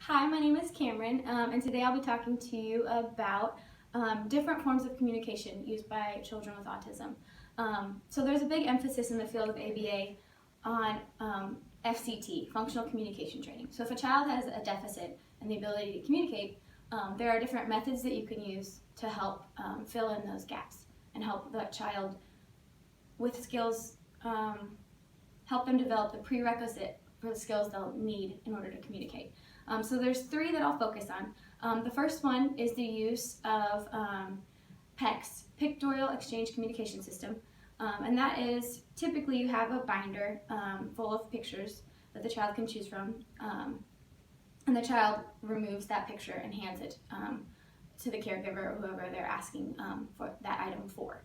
Hi, my name is Cameron, and today I'll be talking to you about different forms of communication used by children with autism. So there's a big emphasis in the field of ABA on FCT, functional communication training. So if a child has a deficit in the ability to communicate, there are different methods that you can use to help fill in those gaps and help that child with skills, help them develop the prerequisite for the skills they'll need in order to communicate. So there's three that I'll focus on. The first one is the use of PECS, Pictorial Exchange Communication System. And that is, typically you have a binder full of pictures that the child can choose from. And the child removes that picture and hands it to the caregiver or whoever they're asking for that item for.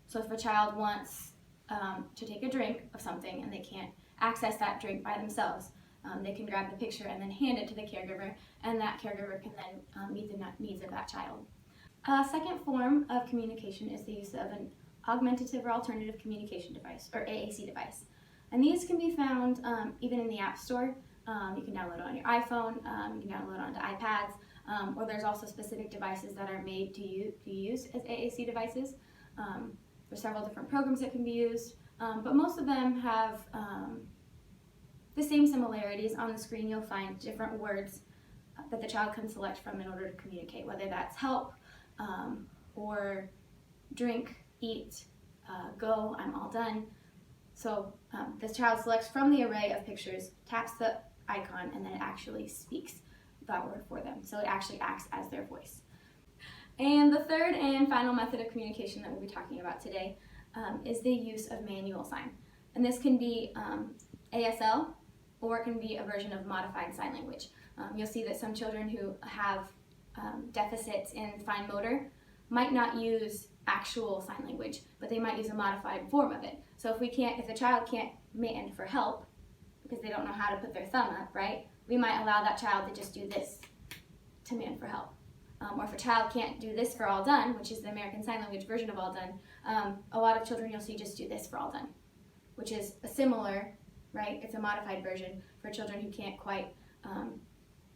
So if a child wants to take a drink of something and they can't access that drink by themselves, they can grab the picture and then hand it to the caregiver, and that caregiver can then meet the needs of that child. A second form of communication is the use of an augmentative or alternative communication device, or AAC device. And these can be found even in the App Store. You can download it on your iPhone, you can download it onto iPads, or there's also specific devices that are made to use as AAC devices. There's several different programs that can be used, but most of them have the same similarities. On the screen you'll find different words that the child can select from in order to communicate, whether that's help, or drink, eat, go, I'm all done. So this child selects from the array of pictures, taps the icon, and then it actually speaks that word for them. So it actually acts as their voice. And the third and final method of communication that we'll be talking about today is the use of manual sign. And this can be ASL, or it can be a version of modified sign language. You'll see that some children who have deficits in fine motor might not use actual sign language, but they might use a modified form of it. So if the child can't command for help because they don't know how to put their thumb up, right? We might allow that child to just do this to command for help. Or if a child can't do this for all done, which is the American Sign Language version of all done, a lot of children you'll see just do this for all done, which is a similar, right? It's a modified version for children who can't quite,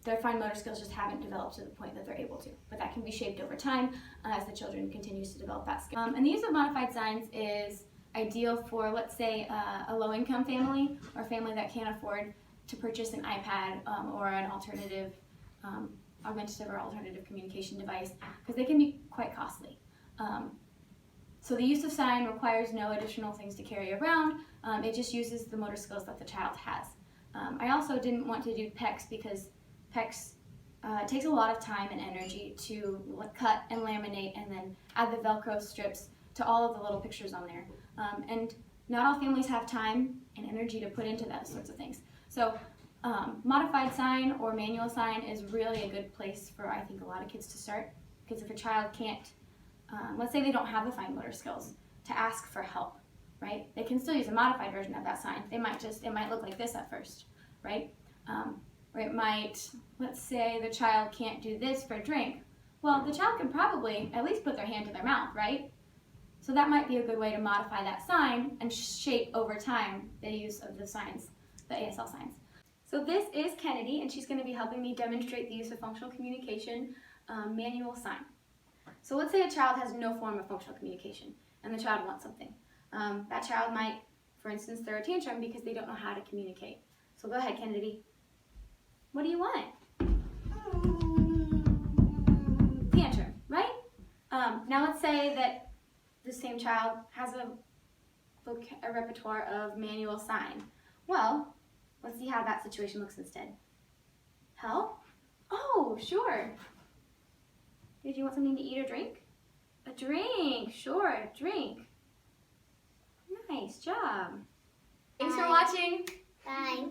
their fine motor skills just haven't developed to the point that they're able to. But that can be shaped over time as the children continues to develop that skill. And the use of modified signs is ideal for, let's say, a low-income family or a family that can't afford to purchase an iPad or an alternative, augmentative or alternative communication device, because they can be quite costly. So the use of sign requires no additional things to carry around. It just uses the motor skills that the child has. I also didn't want to do PECS because PECS takes a lot of time and energy to cut and laminate and then add the Velcro strips to all of the little pictures on there. And not all families have time and energy to put into those sorts of things. So modified sign or manual sign is really a good place for, I think, a lot of kids to start. Because if a child can't, let's say they don't have the fine motor skills to ask for help, right? They can still use a modified version of that sign. It might look like this at first, right? Or it might, let's say the child can't do this for a drink. Well, the child can probably at least put their hand to their mouth, right? So that might be a good way to modify that sign and shape over time the use of the signs, the ASL signs. So this is Kennedy, and she's going to be helping me demonstrate the use of functional communication manual sign. So let's say a child has no form of functional communication, and the child wants something. That child might, for instance, throw a tantrum because they don't know how to communicate. So go ahead, Kennedy. What do you want? Tantrum, right? Now let's say that the same child has a repertoire of manual sign. Well, let's see how that situation looks instead. Help? Oh, sure. Did you want something to eat or drink? A drink, sure, a drink. Nice job. Thanks for watching. Bye.